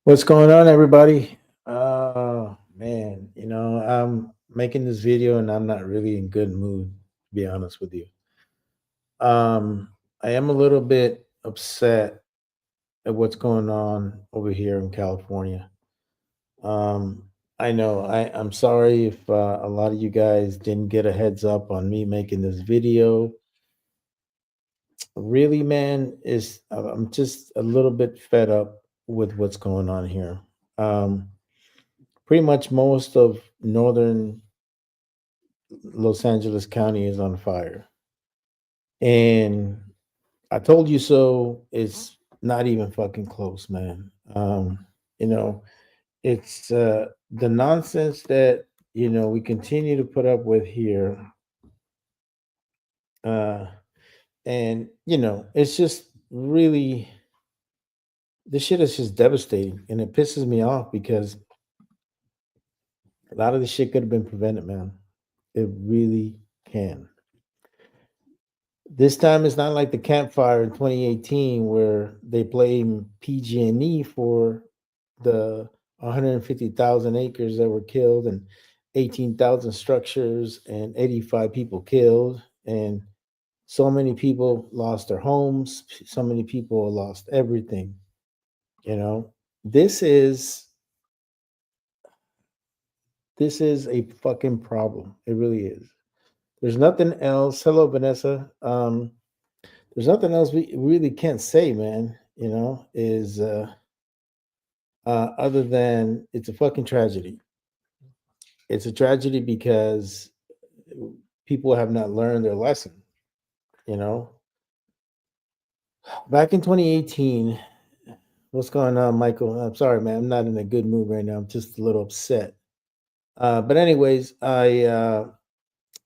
What's going on, everybody? Man, I'm making this video and I'm not really in good mood, to be honest with you. Um, I am a little bit upset at what's going on over here in California. Um, I know I'm sorry if a lot of you guys didn't get a heads up on me making this video. Really, man, is I'm just a little bit fed up with what's going on here. Um, Pretty much most of northern Los Angeles County is on fire. And I told you so, it's not even fucking close, man. You know, it's the nonsense that, we continue to put up with here. Uh, and, it's just really, this shit is just devastating. And it pisses me off because a lot of this shit could have been prevented, man. It really can. This time it's not like the campfire in 2018 where they blame PG&E for the 150,000 acres that were killed and 18,000 structures and 85 people killed and so many people lost their homes, so many people lost everything, you know. This is this is a fucking problem. It really is. There's nothing else. Hello, Vanessa. There's nothing else we really can't say, man. Is other than it's a fucking tragedy. It's a tragedy because people have not learned their lesson. You know, back in 2018, what's going on, Michael? I'm sorry, man. I'm not in a good mood right now. I'm just a little upset. But anyways, I'm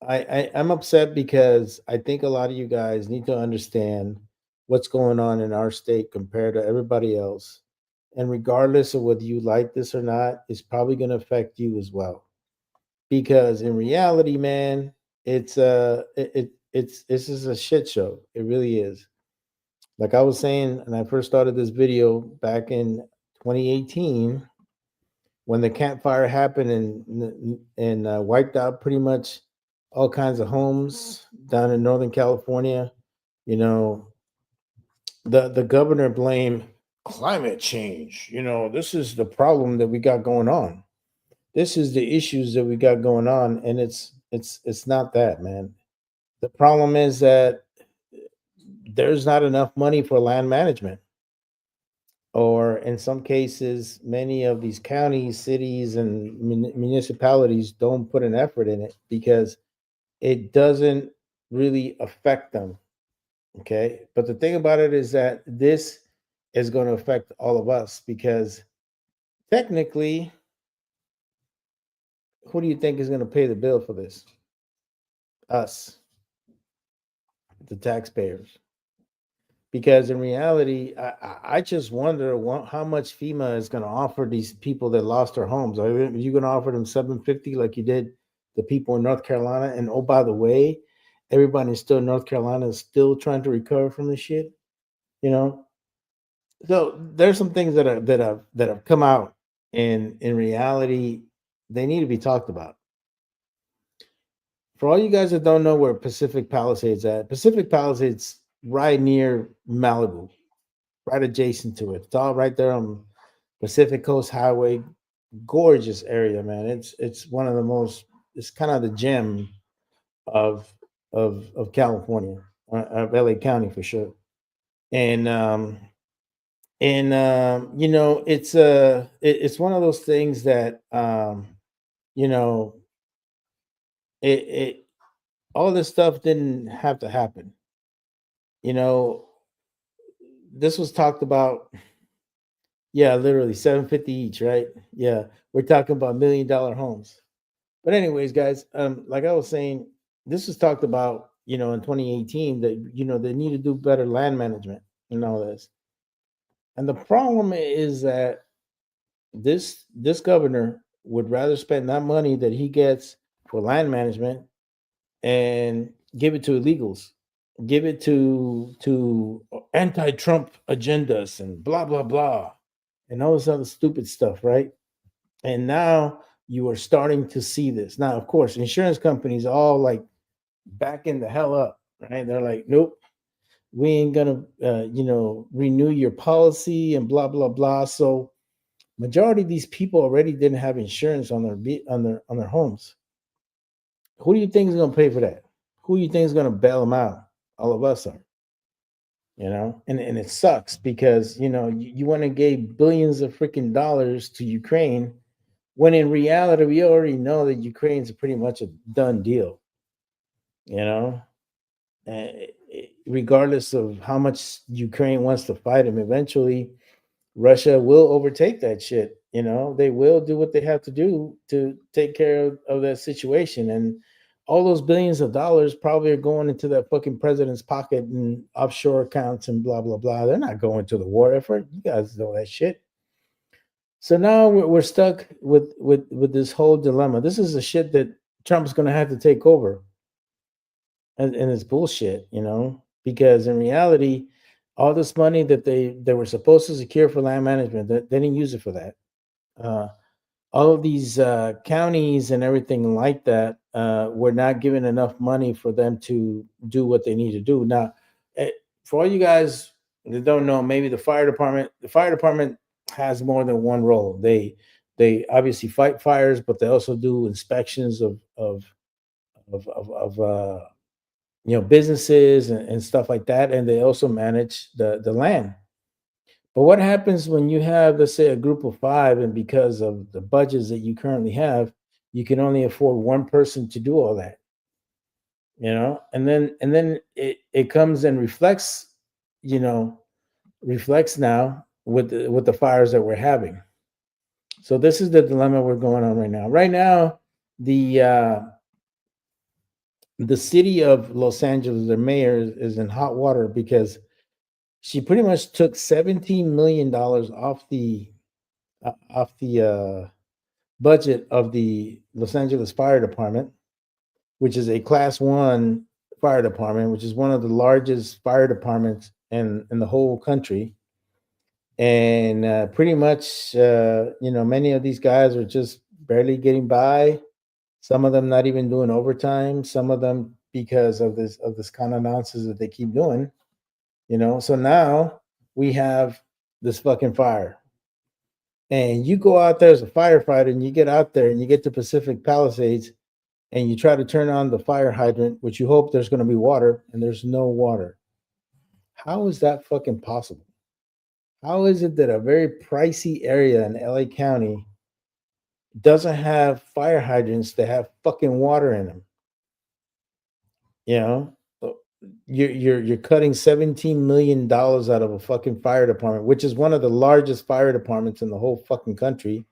upset because I think a lot of you guys need to understand what's going on in our state compared to everybody else. And regardless of whether you like this or not, it's probably going to affect you as well. Because in reality, man, it's this is a shit show. It really is. Like I was saying, and I first started this video back in 2018 when the campfire happened and wiped out pretty much all kinds of homes down in Northern California. You know, the governor blamed climate change. This is the problem that we got going on. This is the issues that we got going on, and it's not that, man. The problem is that there's not enough money for land management, or in some cases many of these counties, cities, and municipalities don't put an effort in it because it doesn't really affect them. Okay, but the thing about it is that this is going to affect all of us because technically, who do you think is going to pay the bill for this? Us, the taxpayers. Because in reality, I just wonder how much FEMA is going to offer these people that lost their homes. Are you going to offer them 750 like you did the people in North Carolina? And oh, by the way, everybody still in North Carolina is still trying to recover from this shit. You know, so there's some things that have come out, and in reality, they need to be talked about. For all you guys that don't know where Pacific Palisades at, Pacific Palisades right near Malibu, right adjacent to it. It's all right there on Pacific Coast Highway. Gorgeous area, man. It's one of the most. It's kind of the gem of of California, of LA County for sure. And it's one of those things that you know it all this stuff didn't have to happen. You know, this was talked about. Yeah, literally 750 each, right? Yeah, we're talking about $1 million homes. But anyways, guys, like I was saying, this was talked about, in 2018 that they need to do better land management and all this. And the problem is that this governor would rather spend that money that he gets for land management and give it to illegals, give it to anti-Trump agendas and blah blah blah. and all this other stupid stuff, right? And now you are starting to see this. Now, of course, insurance companies all like backing the hell up, right? They're like, nope, we ain't gonna, renew your policy and blah blah blah. So majority of these people already didn't have insurance on their homes. Who do you think is gonna pay for that? Who do you think is gonna bail them out? All of us are, and it sucks because you want to give billions of freaking dollars to Ukraine when in reality we already know that Ukraine's pretty much a done deal, you know. Regardless of how much Ukraine wants to fight him, eventually Russia will overtake that shit. They will do what they have to do to take care of that situation. And all those billions of dollars probably are going into that fucking president's pocket and offshore accounts and blah, blah, blah. They're not going to the war effort. You guys know that shit. So now we're stuck with this whole dilemma. This is the shit that Trump's going to have to take over. And it's bullshit, because in reality, all this money that they were supposed to secure for land management, they didn't use it for that. Uh, all of these counties and everything like that were not given enough money for them to do what they need to do. Now, for all you guys that don't know, maybe the fire department has more than one role. They obviously fight fires, but they also do inspections of businesses and stuff like that, and they also manage the land. But what happens when you have, let's say, a group of five, and because of the budgets that you currently have, you can only afford one person to do all that, and then it comes and you know, reflects now with the fires that we're having. So this is the dilemma we're going on right now. Right now, the city of Los Angeles, their mayor is in hot water because she pretty much took $17 million off the budget of the Los Angeles Fire Department, which is a Class One fire department, which is one of the largest fire departments in the whole country. And pretty much, many of these guys are just barely getting by. Some of them not even doing overtime. Some of them because of this kind of nonsense that they keep doing. So now we have this fucking fire, and you go out there as a firefighter, and you get out there and you get to Pacific Palisades, and you try to turn on the fire hydrant, which you hope there's going to be water, and there's no water. How is that fucking possible? How is it that a very pricey area in LA County doesn't have fire hydrants that have fucking water in them? You know, Uh, you're cutting $17 million out of a fucking fire department, which is one of the largest fire departments in the whole fucking country.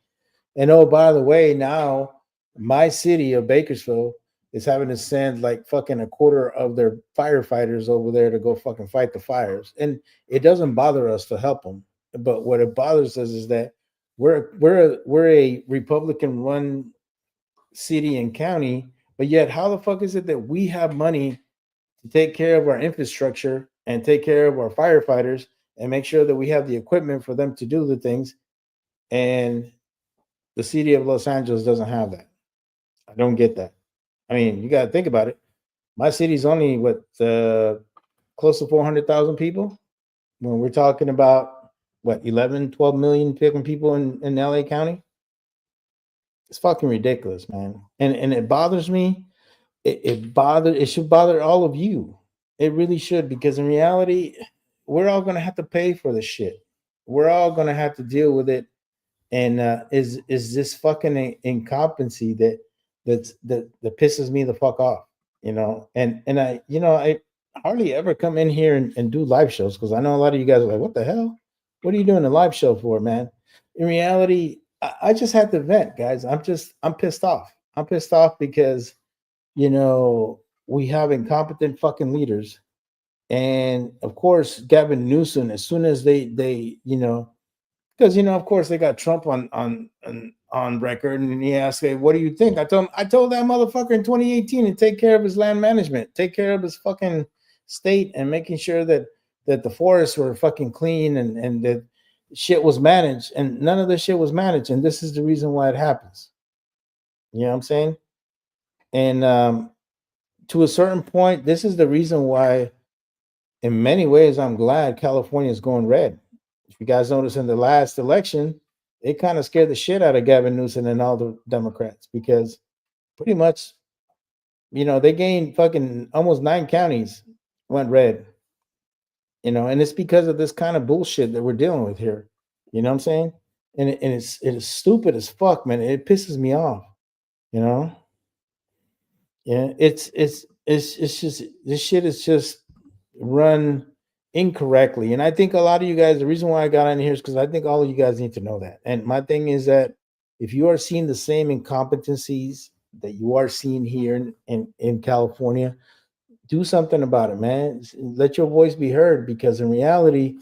And oh, by the way, now my city of Bakersfield is having to send like fucking a quarter of their firefighters over there to go fucking fight the fires. And it doesn't bother us to help them, but what it bothers us is that we're a Republican run city and county, but yet how the fuck is it that we have money to take care of our infrastructure and take care of our firefighters and make sure that we have the equipment for them to do the things, and the city of Los Angeles doesn't have that? I don't get that. I mean, you got to think about it. My city's only close to 400,000 people. When we're talking about 11, 12 million fucking people in LA County, it's fucking ridiculous, man. And it bothers me. It should bother all of you. It really should, because in reality, we're all gonna have to pay for this shit. We're all gonna have to deal with it. And is this fucking incompetency that pisses me the fuck off, and I hardly ever come in here and do live shows, because I know a lot of you guys are like, what the hell, what are you doing a live show for, man? In reality, I just had to vent, guys. I'm pissed off. I'm pissed off because we have incompetent fucking leaders. And of course, Gavin Newsom, as soon as they because of course they got Trump on record, and he asked, "Hey, what do you think?" I told that motherfucker in 2018 to take care of his land management, take care of his fucking state, and making sure that the forests were fucking clean, and that shit was managed, and none of the shit was managed, and this is the reason why it happens. You know what I'm saying? And to a certain point, this is the reason why, in many ways, I'm glad California is going red. If you guys notice in the last election, it kind of scared the shit out of Gavin Newsom and all the Democrats because pretty much, they gained fucking almost 9 counties went red, and it's because of this kind of bullshit that we're dealing with here. You know what I'm saying? And it is stupid as fuck, man. It pisses me off. You know? Yeah, it's just this shit is just run incorrectly. And I think a lot of you guys, the reason why I got on here is because I think all of you guys need to know that. And my thing is that if you are seeing the same incompetencies that you are seeing here in California, do something about it, man. Let your voice be heard because in reality,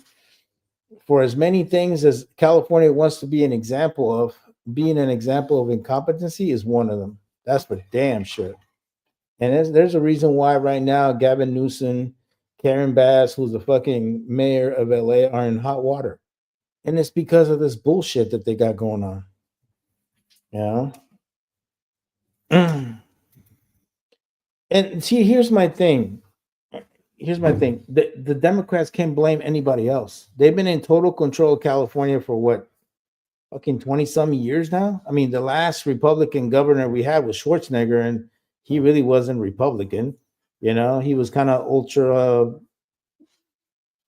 for as many things as California wants to be an example of, being an example of incompetency is one of them. That's for damn sure. And there's a reason why right now Gavin Newsom, Karen Bass, who's the fucking mayor of LA, are in hot water. And it's because of this bullshit that they got going on. You know? And see, here's my thing. The Democrats can't blame anybody else. They've been in total control of California for what, fucking 20 some years now? I mean, the last Republican governor we had was Schwarzenegger, and he really wasn't Republican. He was kind of ultra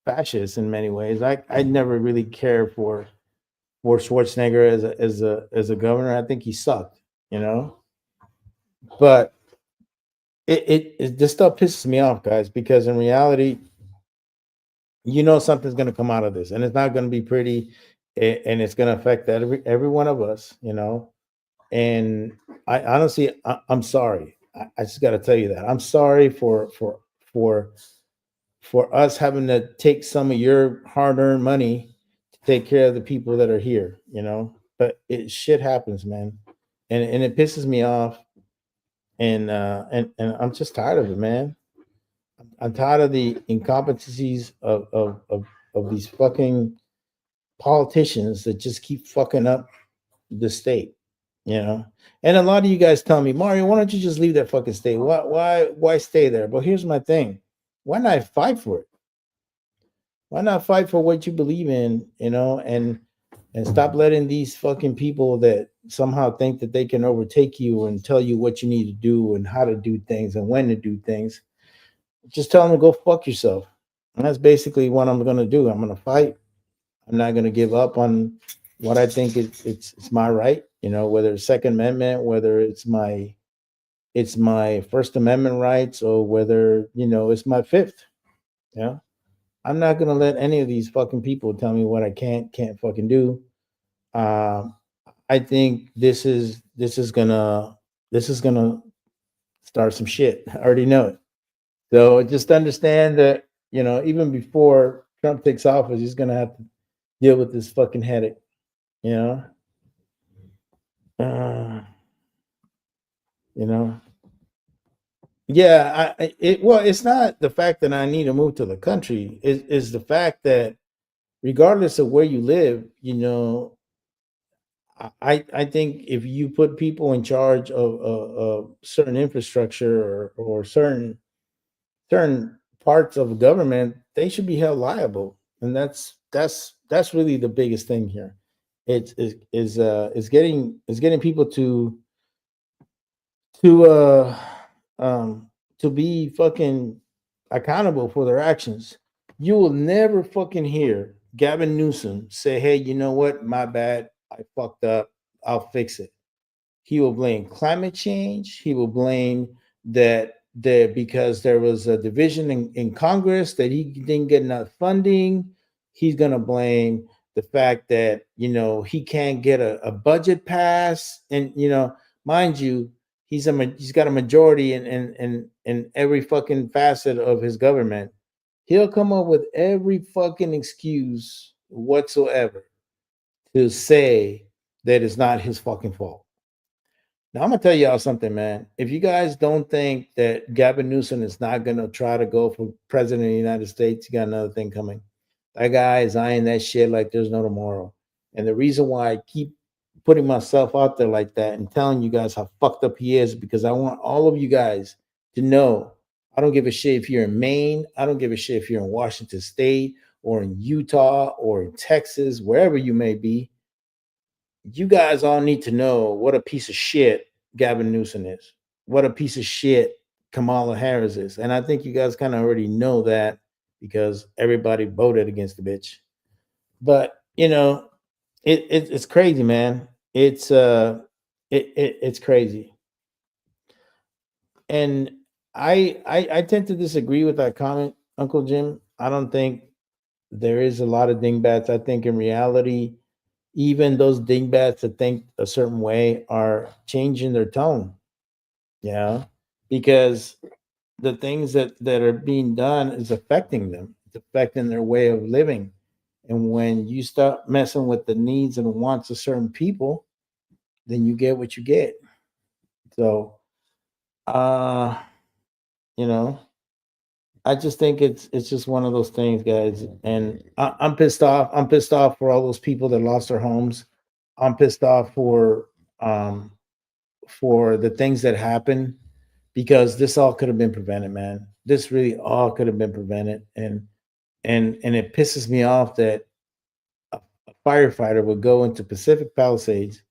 fascist in many ways. I never really cared for Schwarzenegger as a governor. I think he sucked, But this stuff pisses me off, guys, because in reality, something's going to come out of this, and it's not going to be pretty, and it's going to affect every one of us, And I honestly, I'm sorry. I just got to tell you that I'm sorry for us having to take some of your hard-earned money to take care of the people that are here, But shit happens, man, and it pisses me off, and I'm just tired of it, man. I'm tired of the incompetencies of these fucking politicians that just keep fucking up the state, And a lot of you guys tell me, Mario, why don't you just leave that fucking state? Why stay there? But here's my thing: why not fight for it? Why not fight for what you believe in, and stop letting these fucking people that somehow think that they can overtake you and tell you what you need to do and how to do things and when to do things. Just tell them to go fuck yourself. And that's basically what I'm going to do. I'm going to fight. I'm not going to give up on what I think it's my right, whether it's Second Amendment, whether it's my First Amendment rights, or whether it's my fifth. I'm not going to let any of these fucking people tell me what I can't fucking do. I think this is gonna start some shit. I already know it. So just understand that even before Trump takes office, he's gonna have to deal with this fucking headache. You know, uh, you know. Yeah, well, it's not the fact that I need to move to the country. Is the fact that regardless of where you live, I think if you put people in charge of certain infrastructure or certain parts of government, they should be held liable, and that's really the biggest thing here. It's getting people to uh to be fucking accountable for their actions. You will never fucking hear Gavin Newsom say, "Hey, you know what? My bad. I fucked up. I'll fix it." He will blame climate change. He will blame that because there was a division in Congress that he didn't get enough funding. He's gonna blame the fact that he can't get a budget pass, and mind you, he's got a majority in every fucking facet of his government. He'll come up with every fucking excuse whatsoever to say that it's not his fucking fault. Now I'm gonna tell y'all something, man. If you guys don't think that Gavin Newsom is not gonna try to go for president of the United States, you got another thing coming. That guy is eyeing that shit like there's no tomorrow. And the reason why I keep putting myself out there like that and telling you guys how fucked up he is, because I want all of you guys to know I don't give a shit if you're in Maine. I don't give a shit if you're in Washington State or in Utah or in Texas, wherever you may be. You guys all need to know what a piece of shit Gavin Newsom is, what a piece of shit Kamala Harris is. And I think you guys kind of already know that because everybody voted against the bitch. But it's crazy, man. It's crazy. And I tend to disagree with that comment, Uncle Jim. I don't think there is a lot of dingbats. I think in reality, even those dingbats that think a certain way are changing their tone, because the things that are being done is affecting them. It's affecting their way of living. And when you start messing with the needs and wants of certain people, then you get what you get. So, uh, you know, I just think it's just one of those things, guys. And I'm pissed off. I'm pissed off for all those people that lost their homes. I'm pissed off um for the things that happened because this all could have been prevented, man. This really all could have been prevented. And it pisses me off that a firefighter would go into Pacific Palisades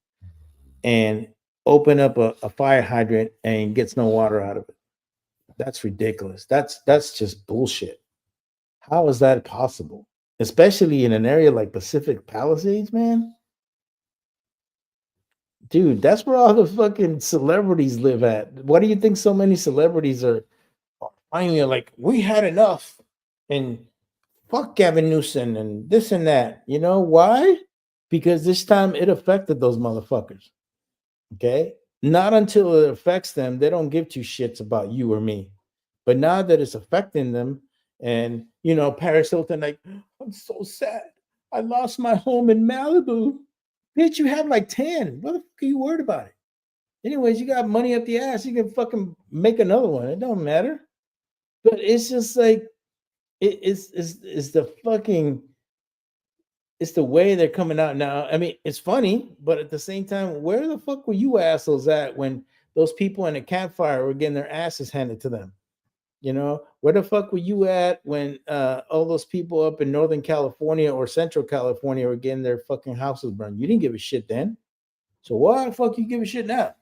and open up a fire hydrant and gets no water out of it. That's ridiculous. That's just bullshit. How is that possible? Especially in an area like Pacific Palisades, man. Dude, that's where all the fucking celebrities live at. Why do you think so many celebrities are finally like, we had enough and fuck Gavin Newsom and this and that? You know why? Because this time it affected those motherfuckers. Okay. Not until it affects them, they don't give two shits about you or me. But now that it's affecting them, and Paris Hilton, like, I'm so sad. I lost my home in Malibu. Bitch, you have like 10. What the fuck are you worried about it? Anyways, you got money up the ass. You can fucking make another one. It don't matter. But it's just like it's the fucking it's the way they're coming out now. I mean, it's funny, but at the same time, where the fuck were you assholes at when those people in a campfire were getting their asses handed to them? Where the fuck were you at when all those people up in Northern California or Central California were getting their fucking houses burned? You didn't give a shit then. So why the fuck you give a shit now?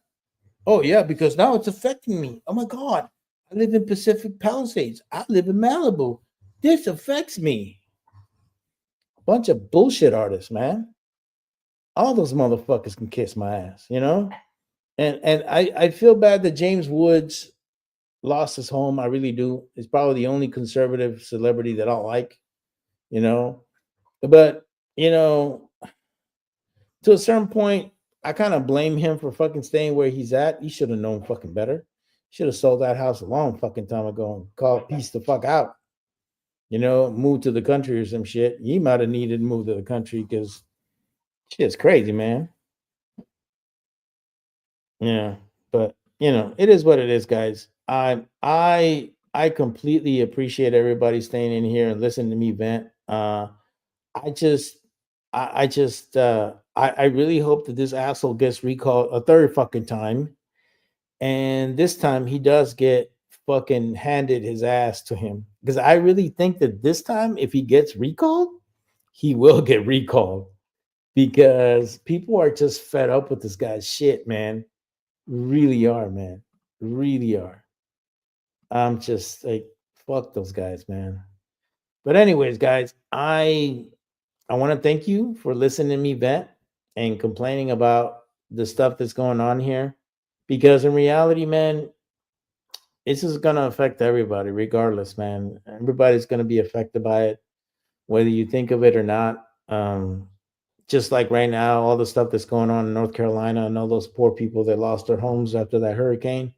Oh yeah, because now it's affecting me. Oh my god, I live in Pacific Palisades. I live in Malibu. This affects me. Bunch of bullshit artists, man. All those motherfuckers can kiss my ass. And I feel bad that James Woods lost his home. I really do. He's probably the only conservative celebrity that I like, you know. But, you know, to a certain point, I kind of blame him for fucking staying where he's at. He should have known fucking better. Should have sold that house a long fucking time ago and called peace the fuck out. Move to the country or some shit. He might have needed to move to the country because shit's crazy, man. Yeah, but it is what it is, guys. I completely appreciate everybody staying in here and listening to me vent. I just I just I really hope that this asshole gets recalled a third fucking time, and this time he does get fucking handed his ass to him because I really think that this time if he gets recalled, he will get recalled because people are just fed up with this guy's shit, man. Really are, man. Really are. I'm just like, fuck those guys, man. But anyways, guys, I want to thank you for listening to me vent and complaining about the stuff that's going on here. Because in reality, man, this is gonna affect everybody, regardless, man. Everybody's gonna be affected by it, whether you think of it or not. Just like right now, all the stuff that's going on in North Carolina and all those poor people that lost their homes after that hurricane.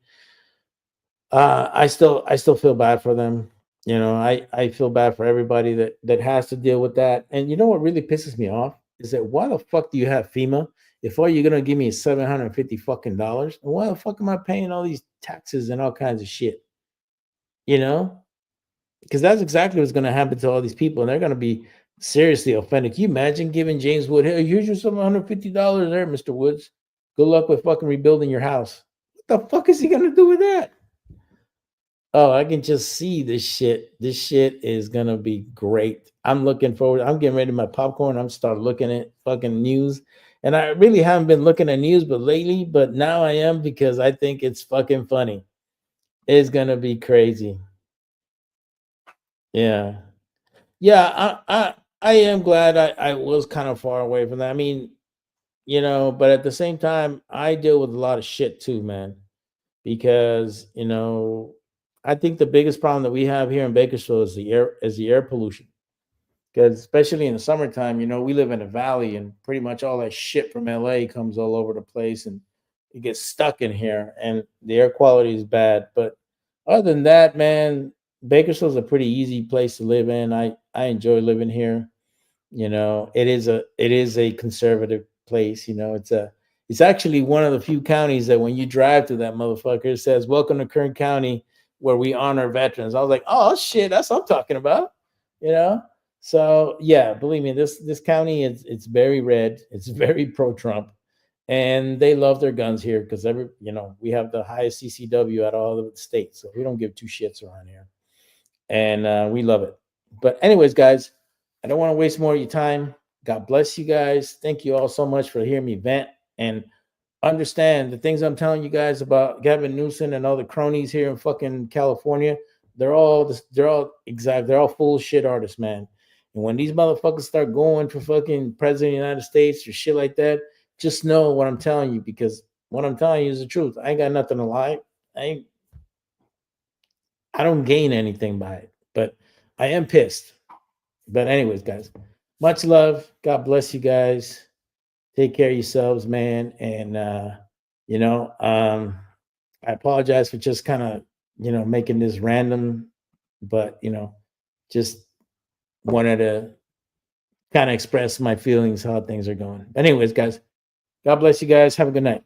I still feel bad for them. I feel bad for everybody that has to deal with that. And you know what really pisses me off is that why the fuck do you have FEMA if all you're gonna give me is $750 fucking dollars? And why the fuck am I paying all these taxes and all kinds of shit? You know, because that's exactly what's gonna happen to all these people, and they're gonna be Seriously offended. Can you imagine giving James Wood, hey, here's your $750 there, Mr. Woods. Good luck with fucking rebuilding your house. What the fuck is he gonna do with that? Oh, I can just see this shit. This shit is gonna be great. I'm looking forward. I'm getting ready to my popcorn. I'm start looking at fucking news. And I really haven't been looking at news but lately, but now I am because I think it's fucking funny. It's gonna be crazy. Yeah. Yeah, I am glad I was kind of far away from that. I mean, but at the same time, I deal with a lot of shit too, man. Because I think the biggest problem that we have here in Bakersfield is the air pollution. Because especially in the summertime, we live in a valley, and pretty much all that shit from LA comes all over the place, and it gets stuck in here, and the air quality is bad. But other than that, man, Bakersfield's a pretty easy place to live in. I enjoy living here. It is a conservative place. It's actually one of the few counties that when you drive to that motherfucker, it says welcome to Kern County, where we honor veterans. I was like, oh shit, that's what I'm talking about. you know so yeah, believe me, this county is, it's very red, it's very pro Trump, and they love their guns here because we have the highest CCW out of all of the states, so we don't give two shits around here, and we love it. But anyways, guys, I don't want to waste more of your time. God bless you guys. Thank you all so much for hearing me vent and understand the things I'm telling you guys about Gavin Newsom and all the cronies here in fucking California. They're all full shit artists, man. And when these motherfuckers start going for fucking president of the United States or shit like that, just know what I'm telling you, because what I'm telling you is the truth. I ain't got nothing to lie. I don't gain anything by it, but I am pissed. But anyways, guys, much love. God bless you guys. Take care of yourselves, man. And I apologize for just kind of making this random, but just wanted to kind of express my feelings, how things are going. Anyways, guys, God bless you guys. Have a good night.